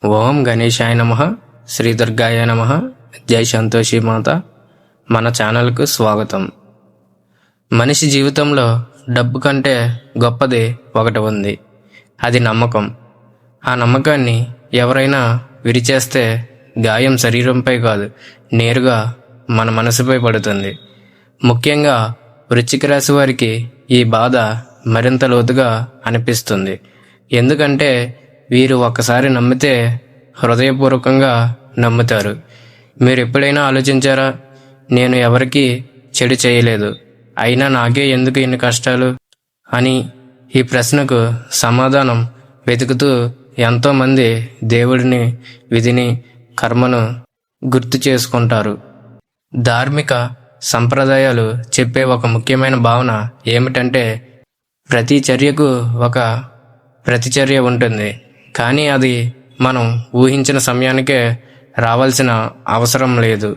ఓం గణేశాయ నమః. శ్రీ దుర్గాయ నమః. జై సంతోషి మాత. మన ఛానల్కు స్వాగతం. మనిషి జీవితంలో డబ్బు కంటే గొప్పది ఒకటి ఉంది, అది నమ్మకం. ఆ నమ్మకాన్ని ఎవరైనా విరిచేస్తే గాయం శరీరంపై కాదు, నేరుగా మన మనసుపై పడుతుంది. ముఖ్యంగా వృశ్చిక రాశి వారికి ఈ బాధ మరింత లోతుగా అనిపిస్తుంది. ఎందుకంటే వీరు ఒక్కసారి నమ్మితే హృదయపూర్వకంగా నమ్ముతారు. మీరు ఎప్పుడైనా ఆలోచించారా, నేను ఎవరికీ చెడు చేయలేదు, అయినా నాకే ఎందుకు ఇన్ని కష్టాలు అని? ఈ ప్రశ్నకు సమాధానం వెతుకుతూ ఎంతోమంది దేవుడిని, విధిని, కర్మను గుర్తు చేసుకుంటారు. ధార్మిక సంప్రదాయాలు చెప్పే ఒక ముఖ్యమైన భావన ఏమిటంటే, ప్రతి చర్యకు ఒక ప్రతిచర్య ఉంటుంది, కానీ అది మనం ఊహించిన సమయానికే రావాల్సిన అవసరం లేదు.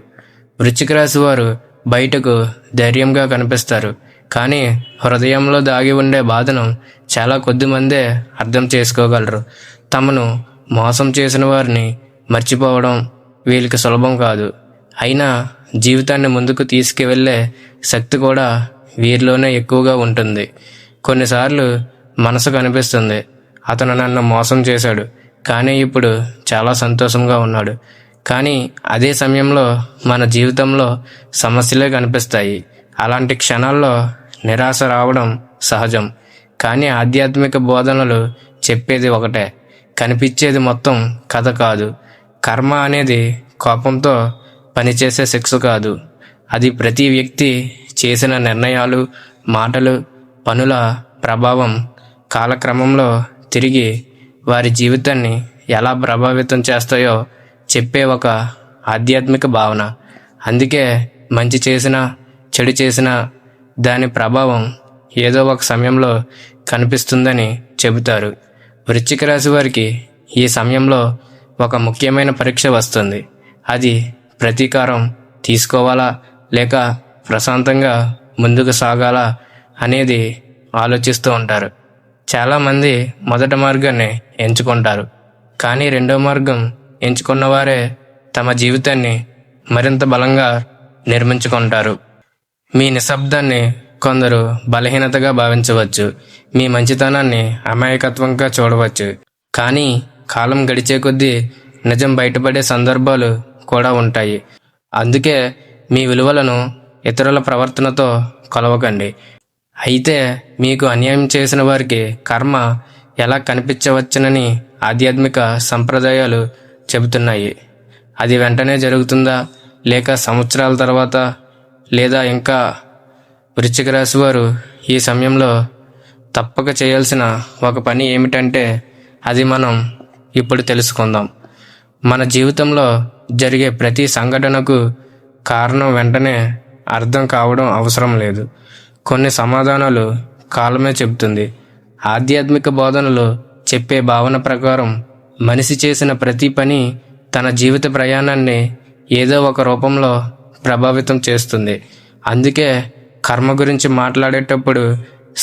వృశ్చిక రాశి వారు బయటకు ధైర్యంగా కనిపిస్తారు, కానీ హృదయంలో దాగి ఉండే బాధను చాలా కొద్దిమందే అర్థం చేసుకోగలరు. తమను మోసం చేసిన వారిని మర్చిపోవడం వీళ్ళకి సులభం కాదు. అయినా జీవితాన్ని ముందుకు తీసుకువెళ్ళే శక్తి కూడా వీరిలోనే ఎక్కువగా ఉంటుంది. కొన్నిసార్లు మనసుకు అనిపిస్తుంది, అతను నన్ను మోసం చేశాడు, కానీ ఇప్పుడు చాలా సంతోషంగా ఉన్నాడు. కానీ అదే సమయంలో మన జీవితంలో సమస్యలే కనిపిస్తాయి. అలాంటి క్షణాల్లో నిరాశ రావడం సహజం. కానీ ఆధ్యాత్మిక బోధనలు చెప్పేది ఒకటే, కనిపించేది మొత్తం కథ కాదు. కర్మ అనేది కోపంతో పనిచేసే శిక్ష కాదు, అది ప్రతి వ్యక్తి చేసిన నిర్ణయాలు, మాటలు, పనుల ప్రభావం కాలక్రమంలో తిరిగి వారి జీవితాన్ని ఎలా ప్రభావితం చేస్తాయో చెప్పే ఒక ఆధ్యాత్మిక భావన. అందుకే మంచి చేసినా చెడు చేసినా దాని ప్రభావం ఏదో ఒక సమయంలో కనిపిస్తుందని చెబుతారు. వృశ్చిక రాశి వారికి ఈ సమయంలో ఒక ముఖ్యమైన పరీక్ష వస్తుంది. అది ప్రతీకారం తీసుకోవాలా లేక ప్రశాంతంగా ముందుకు సాగాలా అనేది ఆలోచిస్తూ ఉంటారు. చాలామంది మొదటి మార్గాన్ని ఎంచుకుంటారు, కానీ రెండో మార్గం ఎంచుకున్నవారే తమ జీవితాన్ని మరింత బలంగా నిర్మించుకుంటారు. మీ నిశ్శబ్దాన్ని కొందరు బలహీనతగా భావించవచ్చు, మీ మంచితనాన్ని అమాయకత్వంగా చూడవచ్చు. కానీ కాలం గడిచే కొద్దీ నిజం బయటపడే సందర్భాలు కూడా ఉంటాయి. అందుకే మీ విలువలను ఇతరుల ప్రవర్తనతో కొలవకండి. అయితే మీకు అన్యాయం చేసిన వారికి కర్మ ఎలా కనిపించవచ్చునని ఆధ్యాత్మిక సంప్రదాయాలు చెబుతున్నాయి. అది వెంటనే జరుగుతుందా, లేక సంవత్సరాల తర్వాత, లేదా ఇంకా? వృశ్చిక రాశి వారు ఈ సమయంలో తప్పక చేయాల్సిన ఒక పని ఏమిటంటే, అది మనం ఇప్పుడు తెలుసుకుందాం. మన జీవితంలో జరిగే ప్రతి సంఘటనకు కారణం వెంటనే అర్థం కావడం అవసరం లేదు. కొన్ని సమాధానాలు కాలమే చెబుతుంది. ఆధ్యాత్మిక బోధనలు చెప్పే భావన ప్రకారం మనిషి చేసిన ప్రతి పని తన జీవిత ప్రయాణాన్ని ఏదో ఒక రూపంలో ప్రభావితం చేస్తుంది. అందుకే కర్మ గురించి మాట్లాడేటప్పుడు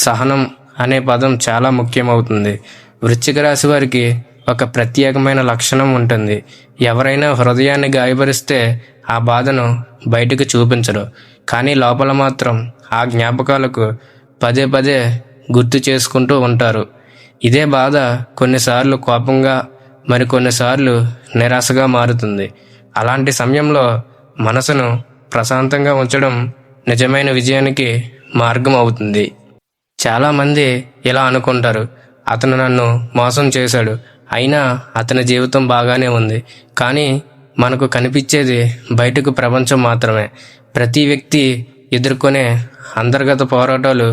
సహనం అనే పదం చాలా ముఖ్యమవుతుంది. వృశ్చిక రాశి వారికి ఒక ప్రత్యేకమైన లక్షణం ఉంటుంది. ఎవరైనా హృదయాన్ని గాయపరిస్తే ఆ బాధను బయటకు చూపించరు, కానీ లోపల మాత్రం ఆ జ్ఞాపకాలకు పదే పదే గుర్తు చేసుకుంటూ ఉంటారు. ఇదే బాధ కొన్నిసార్లు కోపంగా, మరికొన్నిసార్లు నిరాశగా మారుతుంది. అలాంటి సమయంలో మనసును ప్రశాంతంగా ఉంచడం నిజమైన విజయానికి మార్గం అవుతుంది. చాలామంది ఇలా అనుకుంటారు, అతను నన్ను మోసం చేశాడు, అయినా అతని జీవితం బాగానే ఉంది. కానీ మనకు కనిపించేది బయటకు ప్రపంచం మాత్రమే. ప్రతి వ్యక్తి ఎదుర్కొనే అంతర్గత పోరాటాలు,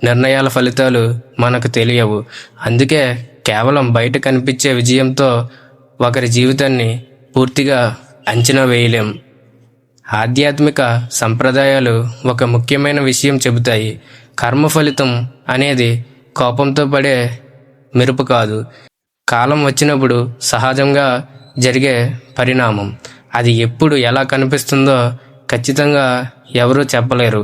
నిర్ణయాల ఫలితాలు మనకు తెలియవు. అందుకే కేవలం బయట కనిపించే విజయంతో ఒకరి జీవితాన్ని పూర్తిగా అంచనా వేయలేం. ఆధ్యాత్మిక సంప్రదాయాలు ఒక ముఖ్యమైన విషయం చెబుతాయి. కర్మ ఫలితం అనేది కోపంతో పడే మెరుపు కాదు, కాలం వచ్చినప్పుడు సహజంగా జరిగే పరిణామం. అది ఎప్పుడు ఎలా కనిపిస్తుందో ఖచ్చితంగా ఎవరూ చెప్పలేరు.